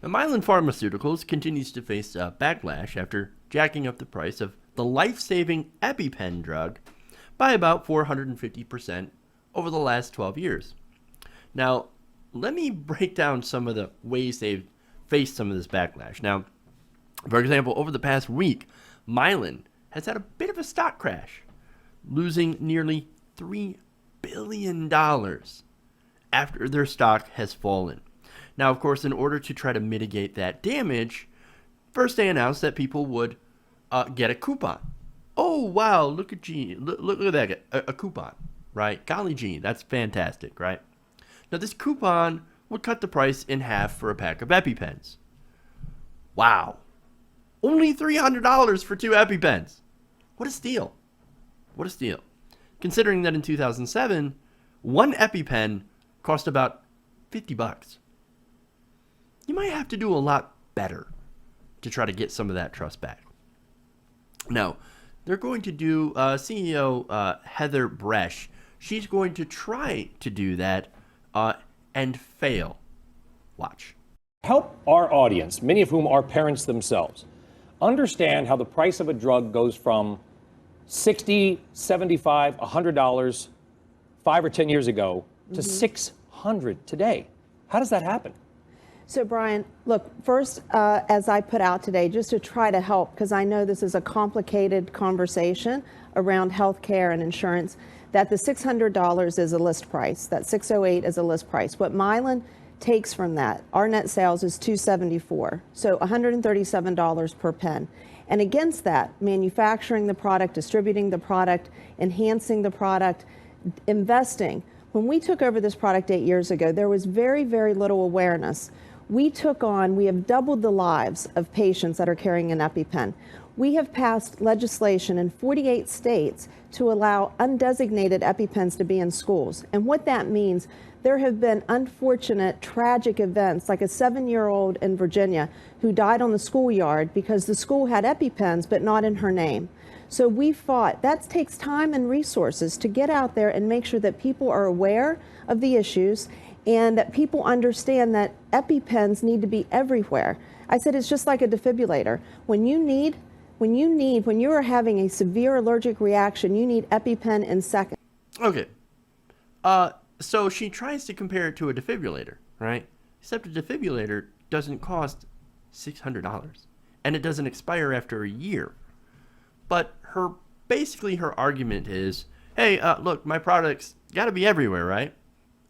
Now, Mylan Pharmaceuticals continues to face a backlash after jacking up the price of the life-saving EpiPen drug by about 450% over the last 12 years. Now, let me break down some of the ways they've faced some of this backlash. Now, for example, over the past week, Mylan has had a bit of a stock crash, losing nearly $3 billion after their stock has fallen. Now, of course, in order to try to mitigate that damage, first they announced that people would get a coupon. Oh, wow, look at Gene. Look at that, a coupon, right? Golly gee, that's fantastic, right? Now, this coupon would cut the price in half for a pack of EpiPens. Wow. Only $300 for 2 EpiPens. What a steal. What a steal. Considering that in 2007, one EpiPen cost about $50. You might have to do a lot better to try to get some of that trust back. Now, they're going to do, CEO Heather Bresch, she's going to try to do that and fail. Watch. Help our audience, many of whom are parents themselves, understand how the price of a drug goes from $60, $75, $100 5 or 10 years ago to $600 today. How does that happen? So, Brian, look, first, as I put out today, just to try to help, because I know this is a complicated conversation around health care and insurance, that the $600 is a list price, that $608 is a list price. What Mylan takes from that, our net sales is $274, so $137 per pen. And against that, manufacturing the product, distributing the product, enhancing the product, investing. When we took over this product 8 years ago, there was very, very little awareness. We have doubled the lives of patients that are carrying an EpiPen. We have passed legislation in 48 states to allow undesignated EpiPens to be in schools. And what that means, there have been unfortunate, tragic events, like a 7-year-old in Virginia who died on the schoolyard because the school had EpiPens, but not in her name. So we fought. That takes time and resources to get out there and make sure that people are aware of the issues and that people understand that EpiPens need to be everywhere. I said it's just like a defibrillator. When you are having a severe allergic reaction, you need EpiPen in seconds. Okay. So she tries to compare it to a defibrillator, right? Except a defibrillator doesn't cost $600 and it doesn't expire after a year. But basically her argument is, hey, look, my product's got to be everywhere, right?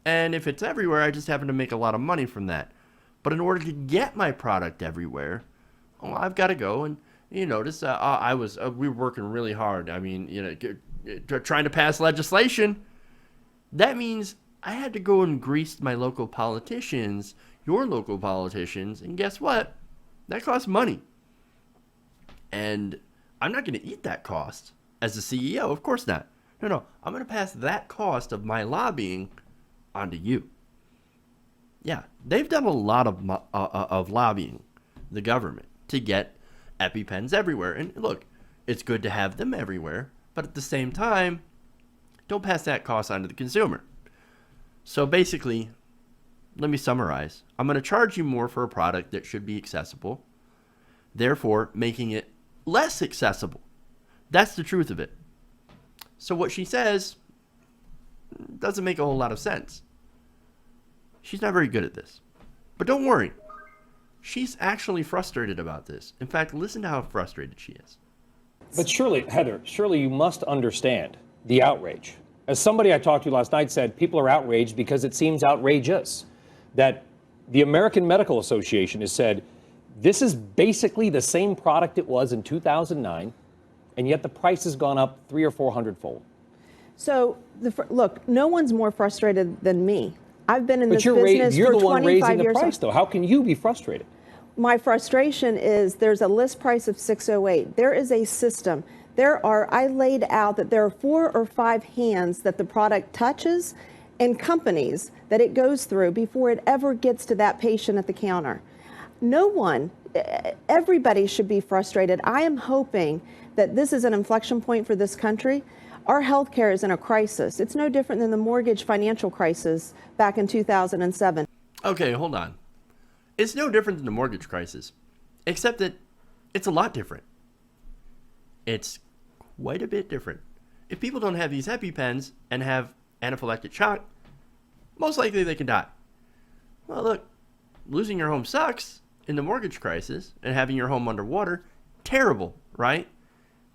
And if it's everywhere, I just happen to make a lot of money from that. But in order to get my product everywhere, I've got to go and, you notice, we were working really hard. I mean, trying to pass legislation. That means I had to go and grease my local politicians, your local politicians, and guess what? That costs money. And I'm not going to eat that cost as the CEO. Of course not. No. I'm going to pass that cost of my lobbying onto you. Yeah, they've done a lot of lobbying, the government, to get EpiPens everywhere. And look, it's good to have them everywhere, but at the same time, don't pass that cost on to the consumer. So basically, let me summarize. I'm going to charge you more for a product that should be accessible, therefore making it less accessible. That's the truth of it. So what she says doesn't make a whole lot of sense. She's not very good at this. But don't worry. She's actually frustrated about this. In fact, listen to how frustrated she is. But surely, Heather, you must understand the outrage. As somebody I talked to last night said, people are outraged because it seems outrageous that the American Medical Association has said, this is basically the same product it was in 2009, and yet the price has gone up 300 or 400 fold. So, look, no one's more frustrated than me. I've been in this business for 25 years. You're the one raising the price, though. How can you be frustrated? My frustration is there's a list price of $608. There is a system. I laid out that there are 4 or 5 hands that the product touches and companies that it goes through before it ever gets to that patient at the counter. Everybody should be frustrated. I am hoping that this is an inflection point for this country. Our healthcare is in a crisis. It's no different than the mortgage financial crisis back in 2007. Okay, hold on. It's no different than the mortgage crisis, except that it's a lot different. It's quite a bit different. If people don't have these EpiPens and have anaphylactic shock, most likely they can die. Well, look, losing your home sucks in the mortgage crisis, and having your home underwater, terrible, right?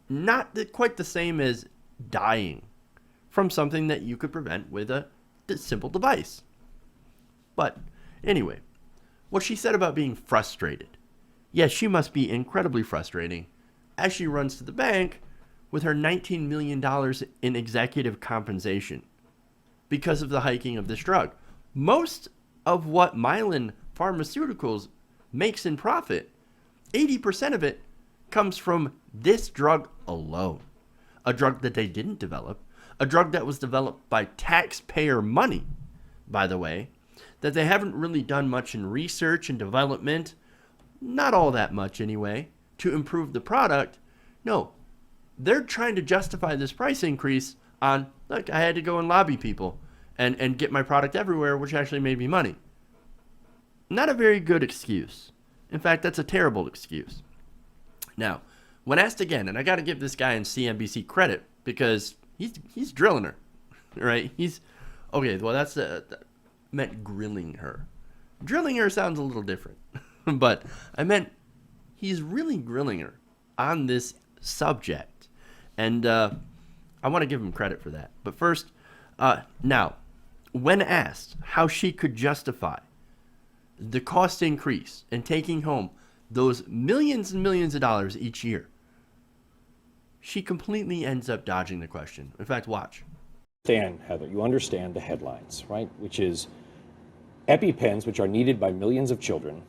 Not quite the same as dying from something that you could prevent with a simple device. But anyway, what she said about being frustrated. Yes, she must be incredibly frustrating as she runs to the bank with her $19 million in executive compensation because of the hiking of this drug. Most of what Mylan Pharmaceuticals makes in profit, 80% of it comes from this drug alone. A drug that they didn't develop, a drug that was developed by taxpayer money, by the way, that they haven't really done much in research and development, not all that much anyway, to improve the product. No, they're trying to justify this price increase on, look, I had to go and lobby people and get my product everywhere, which actually made me money. Not a very good excuse. In fact, that's a terrible excuse. Now, when asked again, and I got to give this guy in CNBC credit because he's drilling her, right? Meant grilling her. Drilling her sounds a little different, but I meant he's really grilling her on this subject, and I want to give him credit for that. But first, now, when asked how she could justify the cost increase and taking home those millions and millions of dollars each year, she completely ends up dodging the question. In fact, watch. Heather, you understand the headlines, right? Which is EpiPens, which are needed by millions of children.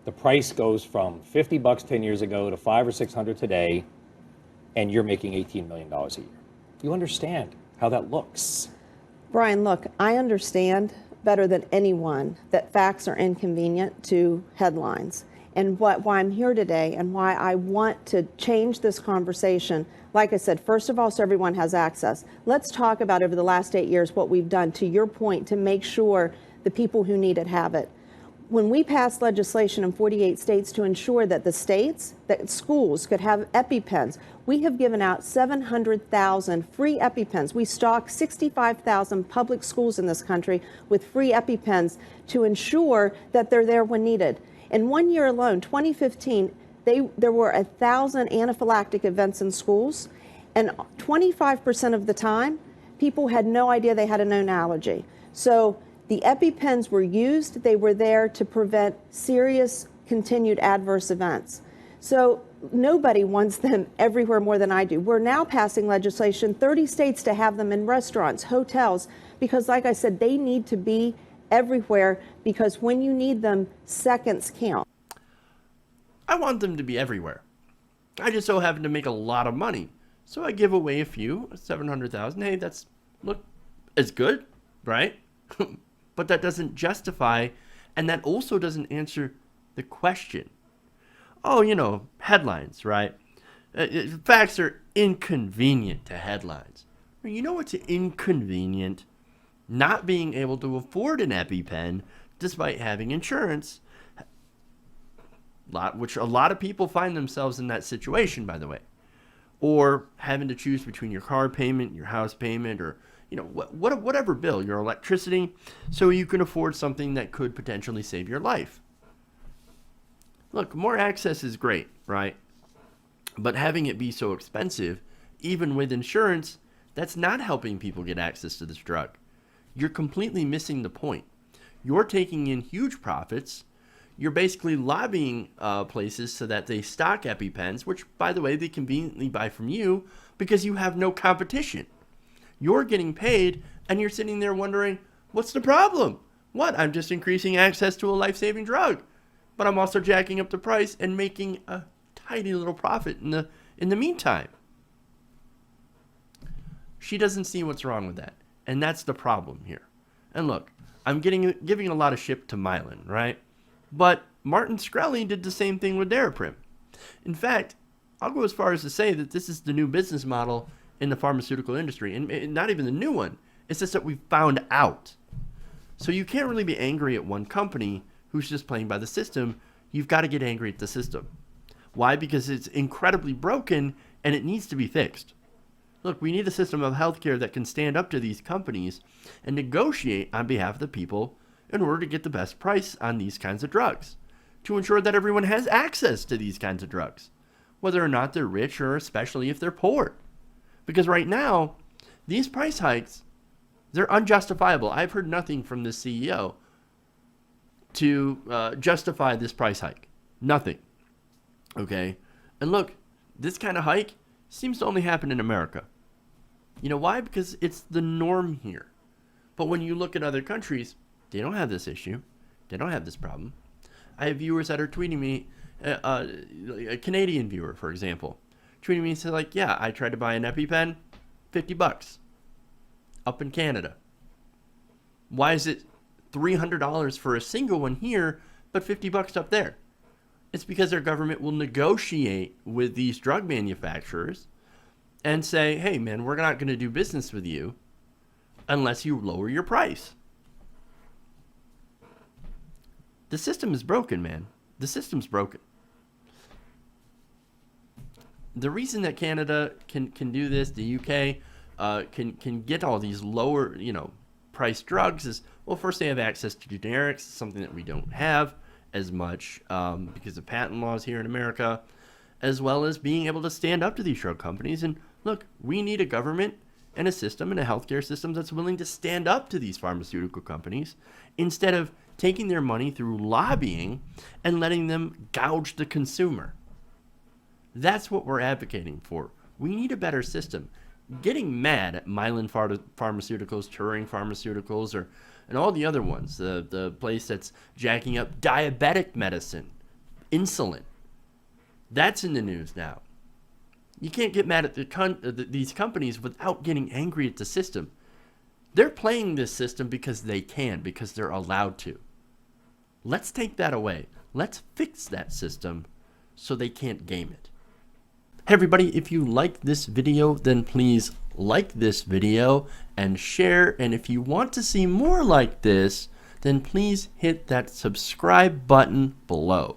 The price goes from $50 10 years ago to $500 or $600 today, and you're making $18 million a year. You understand how that looks. Brian, look, I understand better than anyone that facts are inconvenient to headlines. And why I'm here today and why I want to change this conversation, like I said, first of all, so everyone has access. Let's talk about over the last 8 years what we've done, to your point, to make sure the people who need it have it. When we passed legislation in 48 states to ensure that that schools could have EpiPens, we have given out 700,000 free EpiPens. We stock 65,000 public schools in this country with free EpiPens to ensure that they're there when needed. In 1 year alone, 2015, there were 1,000 anaphylactic events in schools, and 25% of the time, people had no idea they had a known allergy. So the EpiPens were used. They were there to prevent serious continued adverse events. So nobody wants them everywhere more than I do. We're now passing legislation, 30 states to have them in restaurants, hotels, because like I said, they need to be everywhere, because when you need them, seconds count. I want them to be everywhere. I just so happen to make a lot of money. So I give away a few, 700,000. Hey, it's good, right? But that doesn't justify, and that also doesn't answer the question. Oh, headlines, right? Facts are inconvenient to headlines. You know what's inconvenient? Not being able to afford an EpiPen despite having insurance, which a lot of people find themselves in that situation, by the way. Or having to choose between your car payment, your house payment, or whatever bill, your electricity, so you can afford something that could potentially save your life. Look, more access is great, right? But having it be so expensive, even with insurance, that's not helping people get access to this drug. You're completely missing the point. You're taking in huge profits. You're basically lobbying places so that they stock EpiPens, which, by the way, they conveniently buy from you because you have no competition. You're getting paid, and you're sitting there wondering, what's the problem? What? I'm just increasing access to a life-saving drug, but I'm also jacking up the price and making a tiny little profit in the meantime. She doesn't see what's wrong with that, and that's the problem here. And look, I'm giving a lot of shit to Mylan, right? But Martin Shkreli did the same thing with Daraprim. In fact, I'll go as far as to say that this is the new business model in the pharmaceutical industry, and not even the new one. It's just that we found out. So you can't really be angry at one company who's just playing by the system, you've got to get angry at the system. Why? Because it's incredibly broken and it needs to be fixed. Look, we need a system of healthcare that can stand up to these companies and negotiate on behalf of the people in order to get the best price on these kinds of drugs, to ensure that everyone has access to these kinds of drugs, whether or not they're rich or especially if they're poor. Because right now, these price hikes, they're unjustifiable. I've heard nothing from the CEO to justify this price hike. Nothing. Okay? And look, this kind of hike seems to only happen in America. You know why? Because it's the norm here. But when you look at other countries, they don't have this issue. They don't have this problem. I have viewers that are tweeting me, a Canadian viewer, for example, tweeting me and said, like, yeah, I tried to buy an EpiPen, $50 up in Canada. Why is it $300 for a single one here, but $50 up there? It's because their government will negotiate with these drug manufacturers and say, hey, man, we're not going to do business with you unless you lower your price. The system is broken, man. The system's broken. The reason that Canada can do this, the UK can get all these lower, priced drugs is, well, first they have access to generics, something that we don't have as much because of patent laws here in America, as well as being able to stand up to these drug companies. And look, we need a government and a system and a healthcare system that's willing to stand up to these pharmaceutical companies instead of taking their money through lobbying and letting them gouge the consumer. That's what we're advocating for. We need a better system. Getting mad at Mylan Pharmaceuticals, Turing Pharmaceuticals, and all the other ones, the place that's jacking up diabetic medicine, insulin, that's in the news now. You can't get mad at these companies without getting angry at the system. They're playing this system because they can, because they're allowed to. Let's take that away. Let's fix that system so they can't game it. Hey everybody, if you like this video, then please like this video and share. And if you want to see more like this, then please hit that subscribe button below.